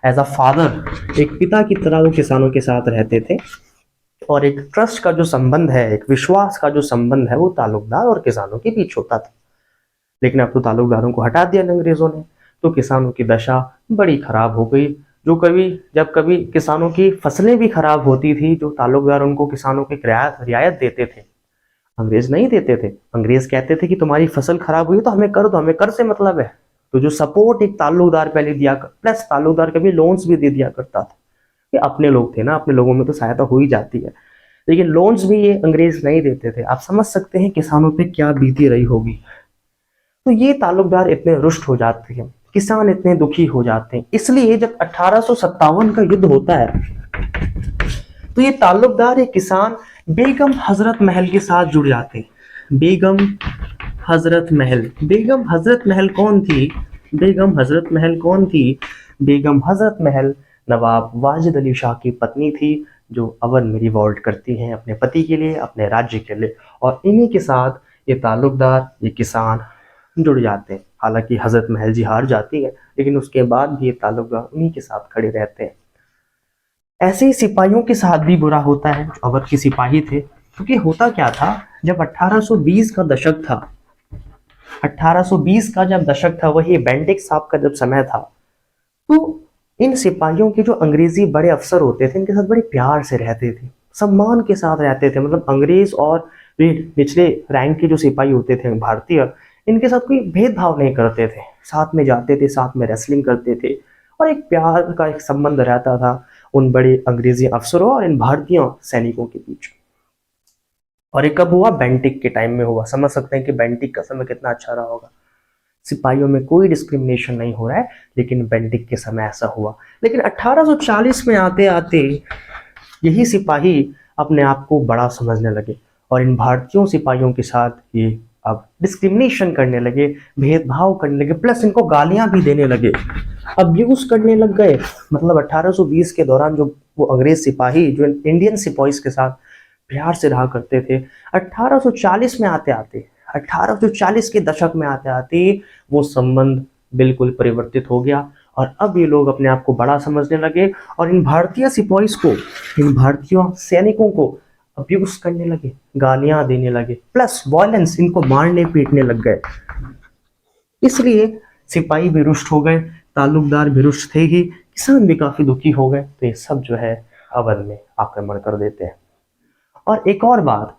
एज अ फादर, एक पिता की तरह वो किसानों के साथ रहते थे, और एक ट्रस्ट का जो संबंध है, एक विश्वास का जो संबंध है, वो ताल्लुकदार और किसानों के बीच होता था। लेकिन अब तो ताल्लुकदारों को हटा दिया अंग्रेजों ने, तो किसानों की दशा बड़ी खराब हो गई। जब कभी किसानों की फसलें भी खराब होती थी, जो ताल्लुकदार उनको किसानों की रियायत देते थे, अंग्रेज नहीं देते थे। अंग्रेज कहते थे कि तुम्हारी फसल खराब हुई तो हमें कर दो, हमें कर से मतलब है। तो जो सपोर्ट एक ताल्लुकदार पहले दिया, प्लस ताल्लुकदार कभी लोन्स भी दे दिया करता था, ये अपने लोग थे ना, अपने लोगों में तो सहायता हो ही जाती है, लेकिन लोन्स भी ये अंग्रेज नहीं देते थे। आप समझ सकते हैं किसानों पे क्या बीती रही होगी। तो ये ताल्लुकदार इतने रुष्ट हो जाते हैं, किसान इतने दुखी हो जाते हैं। इसलिए जब 1857 का युद्ध होता है, तो ये ताल्लुकदार, ये किसान बेगम हजरत महल के साथ जुड़ जाते हैं। बेगम हजरत महल, बेगम हजरत महल कौन थी? बेगम हजरत महल कौन थी? बेगम हजरत महल नवाब वाजिद अली शाह की पत्नी थी, जो अवध में रिवॉल्ट करती हैं अपने पति के लिए, अपने राज्य के लिए, और इन्हीं के साथ ये ताल्लुकदार, ये किसान जुड़ जाते हैं। हालांकि हजरत महल जी हार जाती है, लेकिन उसके बाद भी ये ताल्लुकदार उन्हीं के साथ खड़े रहते हैं। ऐसे ही सिपाहियों के साथ भी बुरा होता है, जो अवध के सिपाही थे। क्योंकि होता क्या था, जब 1820 का दशक था, 1820 का जब दशक था, वही बेंटिक साहब का जब समय था, तो इन सिपाहियों के जो अंग्रेजी बड़े अफसर होते थे, इनके साथ बड़े प्यार से रहते थे, सम्मान के साथ रहते थे। मतलब अंग्रेज और निचले रैंक के जो सिपाही होते थे भारतीय, इनके साथ कोई भेदभाव नहीं करते थे, साथ में जाते थे, साथ में रेसलिंग करते थे, और एक प्यार का एक संबंध रहता था उन बड़े अंग्रेजी अफसरों और इन भारतीय सैनिकों के बीच। और ये कब हुआ? बेंटिक के टाइम में हुआ। समझ सकते हैं कि बेंटिक का समय कितना अच्छा रहा होगा। सिपाहियों में कोई डिस्क्रिमिनेशन नहीं हो रहा है, लेकिन बेंटिक के समय ऐसा हुआ। लेकिन 1840 में आते आते यही सिपाही अपने आप को बड़ा समझने लगे, और इन भारतीयों सिपाहियों के साथ ये अब डिस्क्रिमिनेशन करने लगे, भेदभाव करने लगे, प्लस इनको गालियां भी देने लगे, अब्यूज करने लग गए। मतलब 1820 के दौरान जो वो अंग्रेज सिपाही जो इंडियन सिपाहीज के साथ प्यार से रहा करते थे, 1840 में आते आते, 1840 के दशक में आते आते वो संबंध बिल्कुल परिवर्तित हो गया, और अब ये लोग अपने आप को बड़ा समझने लगे, और इन भारतीय सिपाहीज को, इन भारतीय सैनिकों को अब्यूज करने लगे, गालियां देने लगे, प्लस वायलेंस, इनको मारने पीटने लग गए। इसलिए सिपाही भी रुष्ट हो गए, ताल्लुकदार भी रुष्ट थे ही, किसान भी काफी दुखी हो गए। तो ये सब जो है अवध में आक्रमण कर देते हैं। और एक और बात,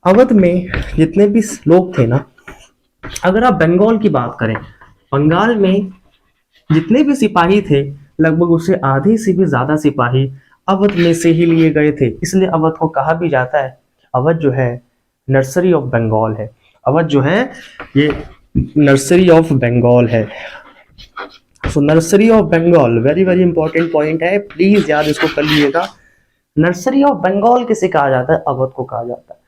अवध में जितने भी लोग थे ना, अगर आप बंगाल की बात करें, बंगाल में जितने भी सिपाही थे, लगभग उससे आधे से भी ज्यादा सिपाही अवध में से ही लिए गए थे। इसलिए अवध को कहा भी जाता है, अवध जो है नर्सरी ऑफ बंगाल है। अवध जो है ये नर्सरी ऑफ बंगाल है। So nursery of Bengal very very important point है, प्लीज याद इसको कर लीजिएगा। नर्सरी ऑफ बंगाल किसे कहा जाता है? अवध को कहा जाता है,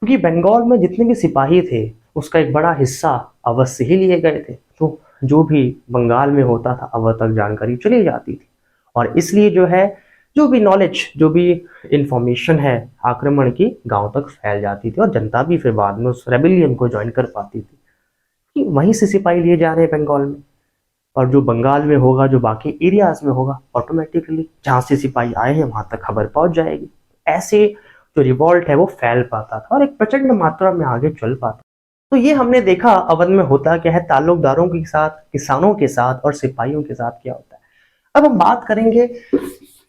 क्योंकि बंगाल में जितने भी सिपाही थे उसका एक बड़ा हिस्सा अवध से ही लिए गए थे। तो जो भी बंगाल में होता था, अवध तक जानकारी चली जाती थी, और इसलिए जो है जो भी नॉलेज, जो भी इंफॉर्मेशन है आक्रमण की, गांव तक फैल जाती थी, और जनता भी फिर बाद में उस रेबेलियन को ज्वाइन कर पाती थी कि वहीं से सिपाही लिए जा रहे हैं बंगाल में। और जो बंगाल में होगा, जो बाकी एरियाज में होगा, ऑटोमेटिकली जहाँ से सिपाही आए हैं वहां तक खबर पहुंच जाएगी। ऐसे जो रिवॉल्ट है वो फैल पाता था और एक प्रचंड मात्रा में आगे चल पाता। तो ये हमने देखा अवध में होता क्या है, ताल्लुकदारों के साथ, किसानों के साथ और सिपाहियों के साथ क्या होता है। अब हम बात करेंगे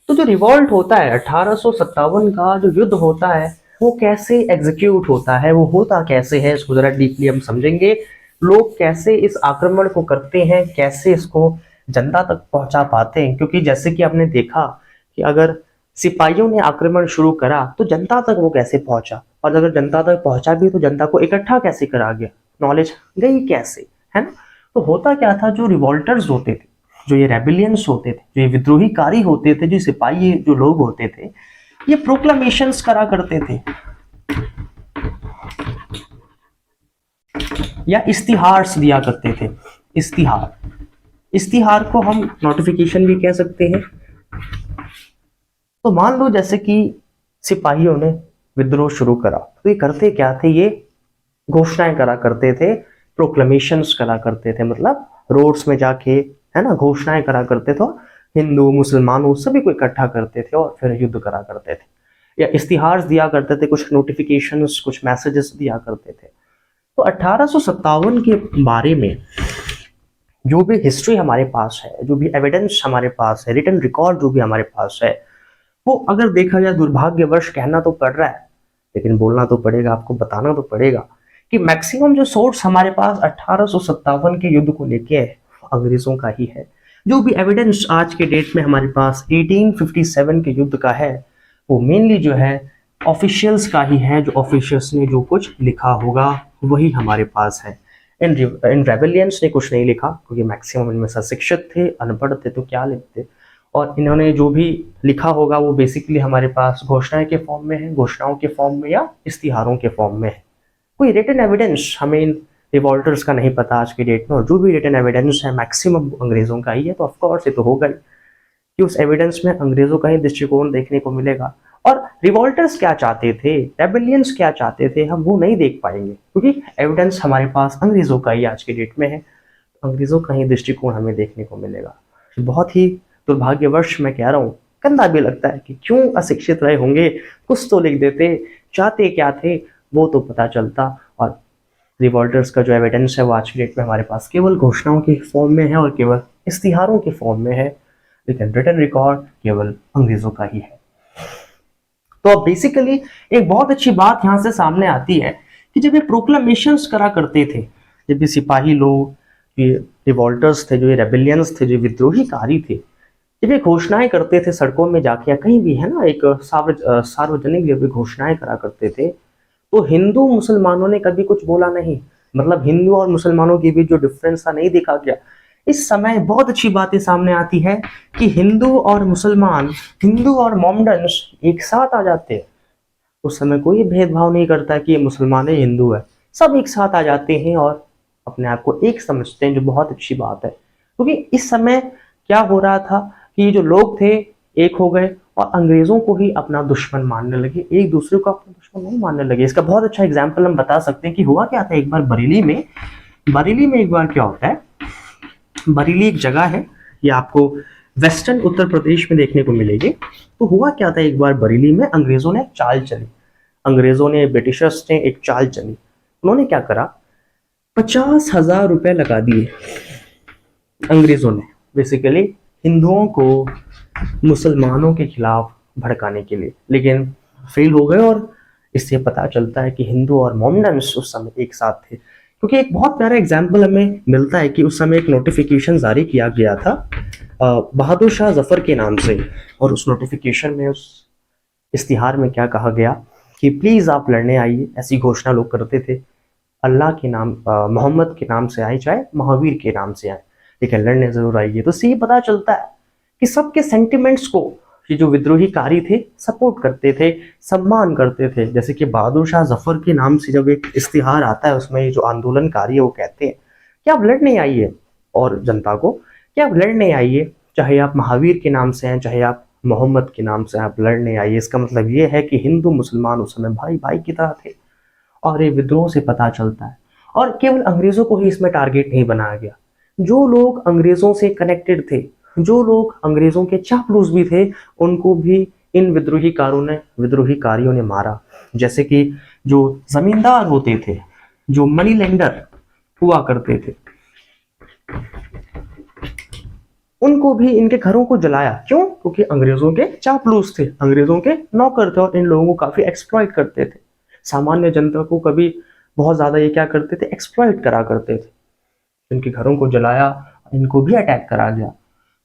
तो जो रिवॉल्ट होता है 1857 का जो युद्ध होता है, वो कैसे एग्जीक्यूट होता है, वो होता कैसे है, इसको जरा डीपली हम समझेंगे। लोग कैसे इस आक्रमण को करते हैं, कैसे इसको जनता तक पहुंचा पाते हैं, क्योंकि जैसे कि आपने देखा कि अगर सिपाहियों ने आक्रमण शुरू करा तो जनता तक वो कैसे पहुंचा, और अगर जनता तक पहुंचा भी तो जनता को इकट्ठा कैसे करा गया, नॉलेज गई कैसे, है ना। तो होता क्या था, जो रिवॉल्टर्स होते थे, जो ये रेबिलियंस होते थे, जो ये विद्रोहीकारी होते थे, जो सिपाही जो लोग होते थे, ये प्रोक्लेमेशंस करा करते थे या इश्तिहार दिया करते थे। इश्तिहार, इश्तिहार को हम नोटिफिकेशन भी कह सकते हैं। तो मान लो जैसे कि सिपाहियों ने विद्रोह शुरू करा, तो ये करते क्या थे, ये घोषणाएं करा करते थे, प्रोक्लेमेशंस करा करते थे, मतलब रोड्स में जाके, है ना, घोषणाएं करा करते थे, हिंदू मुसलमानों सभी को इकट्ठा करते थे और फिर युद्ध करा करते थे, या इश्तिहार दिया करते थे, कुछ नोटिफिकेशंस, कुछ मैसेजेस दिया करते थे। तो 1857 के बारे में जो भी हिस्ट्री हमारे पास है, जो भी एविडेंस हमारे पास है, रिटन रिकॉर्ड जो भी हमारे पास है, वो अगर देखा जाए, दुर्भाग्यवश कहना तो पड़ रहा है लेकिन बोलना तो पड़ेगा, आपको बताना तो पड़ेगा कि मैक्सिमम जो सोर्स हमारे पास 1857 के युद्ध को लेके है अंग्रेजों का ही है। जो भी एविडेंस आज के डेट में हमारे पास 1857 के युद्ध का है, वो मेनली जो है ऑफिशियल्स का ही है, जो ऑफिशियल्स ने जो कुछ लिखा होगा वही हमारे पास है। इन रेबेलियंस ने कुछ नहीं लिखा, क्योंकि मैक्सिमम इनमें से अशिक्षित थे, अनपढ़ थे, तो क्या लिखते, और इन्होंने जो भी लिखा होगा वो बेसिकली हमारे पास घोषणाएं के फॉर्म में है, घोषणाओं के फॉर्म में या इश्तिहारों के फॉर्म में है। कोई रिटन एविडेंस हमें इन रिवॉल्टर्स का नहीं पता आज के डेट में, और जो भी रिटन एविडेंस है मैक्सिमम अंग्रेजों का ही है, तो ऑफकोर्स ये तो होगा ही कि उस एविडेंस में अंग्रेजों का ही दृष्टिकोण देखने को मिलेगा। और रिवॉल्टर्स क्या चाहते थे, रेबेलियंस क्या चाहते थे, हम वो नहीं देख पाएंगे, क्योंकि एविडेंस हमारे पास अंग्रेजों का ही आज के डेट में है, अंग्रेजों का ही दृष्टिकोण हमें देखने को मिलेगा। बहुत ही दुर्भाग्यवश मैं कह रहा हूँ, गंदा भी लगता है कि क्यों अशिक्षित रहे होंगे, कुछ तो लिख देते, चाहते क्या थे वो तो पता चलता। और रिवॉल्टर्स का जो एविडेंस है वो आज की डेट में हमारे पास केवल घोषणाओं के फॉर्म में है और केवल इश्तिहारों के फॉर्म में है, लेकिन रिटन रिकॉर्ड केवल अंग्रेजों का ही है। तो अब बेसिकली एक बहुत अच्छी बात यहाँ से सामने आती है कि जब ये प्रोक्लेमेशंस करा करते थे, जब ये सिपाही लोग, ये रिवॉल्टर्स थे, जो ये रेबेलियंस थे, जो विद्रोहीकारी थे, जब ये घोषणाएं करते थे सड़कों में जाके या कहीं भी, है ना, एक सार्वजनिक जब ये घोषणाएं करा करते थे, तो हिंदू मुसलमानों ने कभी कुछ बोला नहीं, मतलब हिंदू और मुसलमानों के बीच जो डिफरेंस था नहीं देखा गया। इस समय बहुत अच्छी बातें सामने आती है कि हिंदू और मुसलमान, हिंदू और मोमडन्स एक साथ आ जाते हैं। उस समय कोई भेदभाव नहीं करता कि ये मुसलमान है, हिंदू है, सब एक साथ आ जाते हैं और अपने आप को एक समझते हैं, जो बहुत अच्छी बात है। क्योंकि इस समय क्या हो रहा था कि जो लोग थे एक हो गए और अंग्रेजों को ही अपना दुश्मन मानने लगे, एक दूसरे को अपना दुश्मन नहीं मानने लगे। इसका बहुत अच्छा एग्जाम्पल हम बता सकते हैं कि हुआ क्या था एक बार बरेली में एक बार क्या होता है, बरेली एक जगह है, ये आपको वेस्टर्न उत्तर प्रदेश में देखने को मिलेगी। तो हुआ क्या था, एक बार बरेली में अंग्रेजों ने चाल चली, अंग्रेजों ने, ब्रिटिशर्स ने एक चाल चली। उन्होंने क्या करा, 50,000 रुपए लगा दिए अंग्रेजों ने, बेसिकली हिंदुओं को मुसलमानों के खिलाफ भड़काने के लिए, लेकिन फेल हो गए। और इससे पता चलता है कि हिंदू और मोमडन्स उस समय एक साथ थे। क्योंकि एक बहुत प्यारा एग्जाम्पल हमें मिलता है कि उस समय एक नोटिफिकेशन जारी किया गया था बहादुर शाह जफर के नाम से, और उस नोटिफिकेशन में, उस इश्तिहार में क्या कहा गया कि प्लीज आप लड़ने आइए, ऐसी घोषणा लोग करते थे। अल्लाह के नाम, मोहम्मद के नाम से आए, चाहे महावीर के नाम से आए, लेकिन लड़ने जरूर आइए। तो इससे ये पता चलता है कि सबके सेंटिमेंट्स को ये जो विद्रोहीकारी थे सपोर्ट करते थे, सम्मान करते थे। जैसे कि बहादुर शाह जफर के नाम से जब एक इश्तिहार आता है, उसमें ये जो आंदोलनकारी है वो कहते हैं कि आप लड़ने आइए, और जनता को कि आप लड़ने आइए, चाहे आप महावीर के नाम से हैं, चाहे आप मोहम्मद के नाम से, आप लड़ने आइए। इसका मतलब ये है कि हिंदू मुसलमान उस समय भाई भाई की तरह थे। और ये विद्रोह से पता चलता है। और केवल अंग्रेजों को ही इसमें टारगेट नहीं बनाया गया, जो लोग अंग्रेजों से कनेक्टेड थे, जो लोग अंग्रेजों के चापलूस भी थे, उनको भी इन विद्रोहीकारियों ने मारा। जैसे कि जो जमींदार होते थे, जो मनी लेंडर हुआ करते थे, उनको भी इनके घरों को जलाया। क्यों? क्योंकि अंग्रेजों के चापलूस थे, अंग्रेजों के नौकर थे, और इन लोगों को काफी एक्सप्लॉइट करते थे। सामान्य जनता को कभी बहुत ज्यादा ये क्या करते थे, एक्सप्लॉइट करा करते थे। इनके घरों को जलाया, इनको भी अटैक करा गया।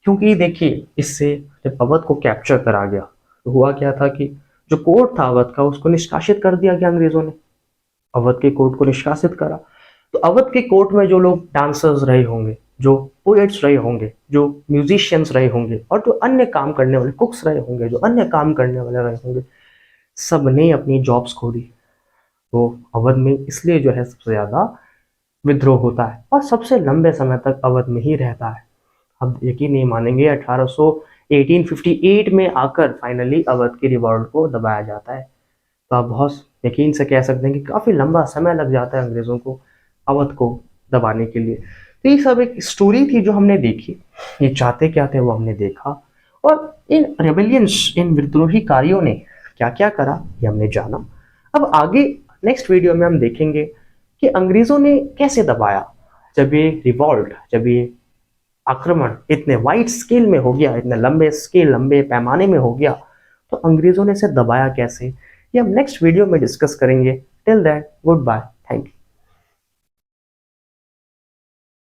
क्योंकि देखिए, इससे जब अवध को कैप्चर करा गया तो हुआ क्या था कि जो कोर्ट था अवध का, उसको निष्कासित कर दिया गया अंग्रेजों ने। अवध के कोर्ट को निष्कासित करा। तो अवध के कोर्ट में जो लोग डांसर्स रहे होंगे, जो पोएट्स रहे होंगे, जो म्यूजिशियंस रहे होंगे, और जो अन्य काम करने वाले कुक्स रहे होंगे, जो अन्य काम करने वाले रहे होंगे, सब ने अपनी जॉब्स खो दी। तो अवध में इसलिए जो है सबसे ज्यादा विद्रोह होता है और सबसे लंबे समय तक अवध में ही रहता है। अब यकीन नहीं मानेंगे, 1858 में आकर फाइनली अवध की रिवॉल्ट को दबाया जाता है। तो आप बहुत यकीन से कह सकते हैं कि काफ़ी लंबा समय लग जाता है अंग्रेज़ों को अवध को दबाने के लिए। तो ये सब एक स्टोरी थी जो हमने देखी, ये चाहते क्या थे वो हमने देखा, और इन रेबेलियंस, इन विद्रोही कार्यों ने क्या क्या करा ये हमने जाना। अब आगे नेक्स्ट वीडियो में हम देखेंगे कि अंग्रेज़ों ने कैसे दबाया। जब ये रिवॉल्ट, जब ये आक्रमण इतने वाइड स्केल में हो गया, इतने लंबे स्केल, लंबे पैमाने में हो गया, तो अंग्रेजों ने इसे दबाया कैसे, ये हम नेक्स्ट वीडियो में डिस्कस करेंगे। Till then, good bye, thank you.